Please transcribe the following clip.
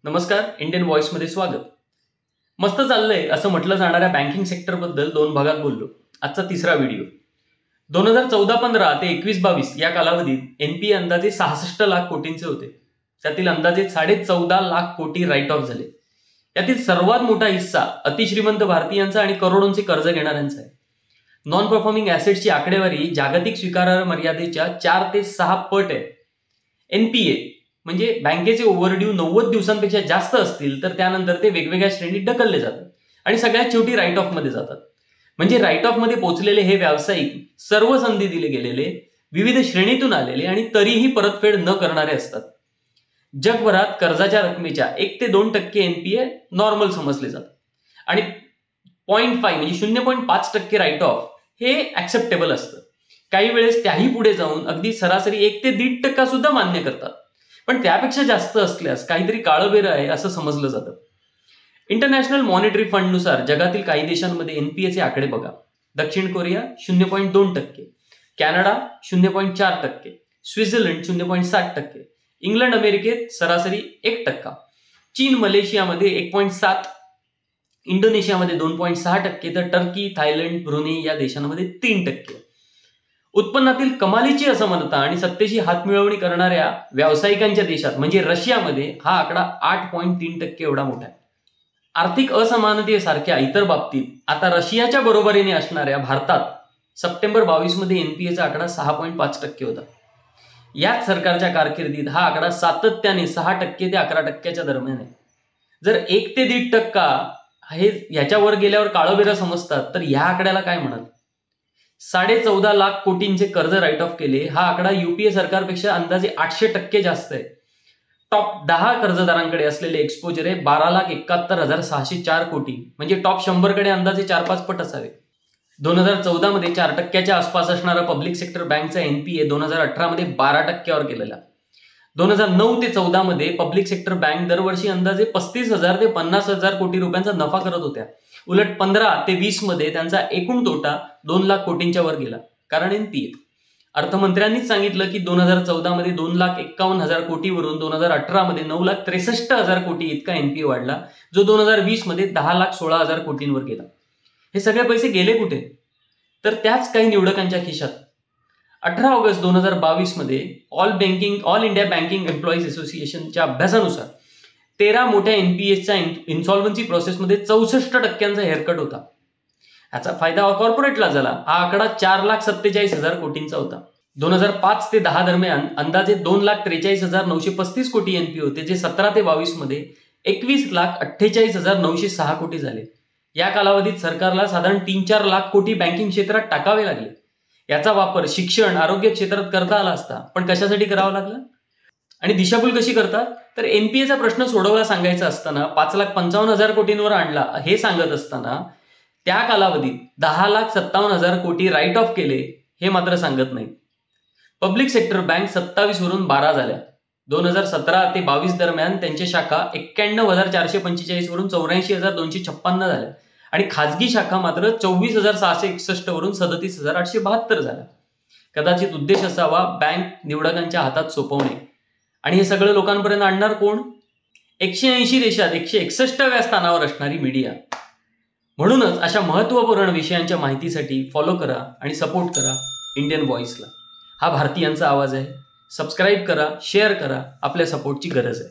नमस्कार, Indian voice मध्ये स्वागत. मस्त चाललंय असं म्हटलं जाणाऱ्या बँकिंग सेक्टरबद्दल 2 भागात बोललो. आजचा तिसरा व्हिडिओ. 2014-15 ते 21-22 या कालावधीत एनपीए अंदाजे 66 लाख कोटींचे होते. त्यातील अंदाजे 14.5 लाख कोटी राईट ऑफ झाले. यातील सर्वात मोठा हिस्सा अतिश्रीमंत भारतीयांचा आणि करोडोंचे कर्ज घेणाऱ्यांचा आहे. नॉन परफॉर्मिंग ॲसेट्सची आकडेवारी जागतिक स्वीकारार्ह मर्यादेच्या 4 ते 6 पट आहे. एनपीए म्हणजे बँकेचे ओव्हरड्यू 90 दिवसांपेक्षा जास्त असतील तर त्यानंतर ते वेगवेगळ्या श्रेणीत ढकलले जातात आणि सगळ्यात शेवटी राईट ऑफ मध्ये जातात. म्हणजे राईट ऑफ मध्ये पोहोचलेले हे व्यावसायिक सर्व संधी दिले गेलेले, विविध श्रेणीतून आलेले आणि तरीही परतफेड न करणारे असतात. जगभरात कर्जाच्या रकमेच्या 1 ते 2% एनपीए नॉर्मल समजले जातात आणि 0.5 म्हणजे 0.5% राईट ऑफ हे ऍक्सेप्टेबल असतं. काही वेळेस त्याही पुढे जाऊन अगदी सरासरी 1 ते 1.5% सुद्धा मान्य करतात. पण त्यापेक्षा जास्त असल्यास काहीतरी काळबेरं आहे असं समजलं जातं. इंटरनॅशनल मॉनिटरी फंडनुसार जगातील काही देशांमध्ये एनपीएचे आकडे बघा. दक्षिण कोरिया 0.2%, कॅनडा 0.4%, स्वित्झर्लंड 0.7%, इंग्लंड अमेरिकेत सरासरी 1%, चीन मलेशियामध्ये 1.7%, इंडोनेशियामध्ये 2.6%, तर टर्की, थायलंड, ब्रुनेई या देशांमध्ये 3%. उत्पन्नातील कमालीची असमानता आणि सत्तेची हातमिळवणी करणाऱ्या व्यावसायिकांच्या देशात म्हणजे रशियामध्ये हा आकडा 8.3% एवढा मोठा आहे. आर्थिक असमानतेसारख्या इतर बाबतीत आता रशियाच्या बरोबरीने असणाऱ्या भारतात सप्टेंबर 22 मध्ये एनपीएचा आकडा 6.5% होता. याच सरकारच्या कारकिर्दीत हा आकडा सातत्याने 6% ते 11% दरम्यान आहे. जर 1 ते 1.5% हे ह्याच्यावर गेल्यावर काळबेरं समजतात तर ह्या आकड्याला काय म्हणाल? 14.5 लाख कोटींचे कर्ज राईट ऑफ केले. हा आकडा युपीए सरकारपेक्षा अंदाजे 800% जास्त आहे. टॉप 10 कर्जदारांकडे असलेले एक्सपोजर आहे 12,71,604 कोटी, म्हणजे टॉप 100 कडे अंदाजे 4-5 पट असावे. 2014 मध्ये 4% आसपास असणारा पब्लिक सेक्टर बँकचा एनपीए 2018 मध्ये 12%वर गेलेला. 2009 ते 14 मध्ये पब्लिक सेक्टर बँक दरवर्षी अंदाजे 35,000 ते 50,000 कोटी रुपयांचा नफा करत होत्या. उलट 15 ते 20 मध्ये त्यांचा एकूण तोटा 2 लाख कोटींच्या वर गेला, कारण एनपीए. अर्थमंत्र्यांनीच सांगितलं की 2014 मध्ये 2,51,000 कोटीवरून 2018 मध्ये 9,63,000 कोटी इतका एनपीए वाढला, जो 2020 मध्ये 10,16,000 कोटींवर गेला. हे सगळे पैसे गेले कुठे? तर त्याच काही निवडकांच्या खिशात. 18 ऑगस्ट 2022 मध्ये ऑल इंडिया बँकिंग एम्प्लॉईज असोसिएशनच्या अभ्यासानुसार 13 मोठ्या एनपीएसचा इन्सॉल्व्हन्सी प्रोसेसमध्ये 64% हेअरकट होता. याचा फायदा कॉर्पोरेटला झाला. हा आकडा 4,47,000 कोटींचा होता. 2005 ते 10 दरम्यान अंदाजे 2,43,935 कोटी एनपी होते, जे 17 ते 22 मध्ये 21,48,906 कोटी झाले. या कालावधीत सरकारला साधारण 3-4 लाख कोटी बँकिंग क्षेत्रात टाकावे लागले. याचा वापर शिक्षण, आरोग्य क्षेत्रात करता आला असता, पण कशासाठी करावा लागला? आणि दिशाभूल कशी करतात? तर एनपीएचा प्रश्न सोडवला सांगायचा असताना 5,55,000 कोटींवर आणला हे सांगत असताना त्या कालावधीत 10,57,000 कोटी राईट ऑफ केले हे मात्र सांगत नाही. पब्लिक सेक्टर बँक 27 वरून 12 झाल्या. 2017 ते 22 दरम्यान त्यांच्या शाखा 91,445 वरून 84,256 झाल्या आणि खाजगी शाखा मात्र 24,661 वरून 37,872 झाल्या. कदाचित उद्देश असावा बँक निवडकांच्या हातात सोपवणे. आणि हे सगळं लोकांपर्यंत आणणार कोण? 180 देशात 161व्या स्थानावर असणारी मीडिया. म्हणूनच अशा महत्त्वपूर्ण विषयांच्या माहितीसाठी फॉलो करा आणि सपोर्ट करा इंडियन व्हॉइसला. हा भारतीयांचा आवाज आहे. सबस्क्राईब करा, शेअर करा. आपल्या सपोर्टची गरज आहे.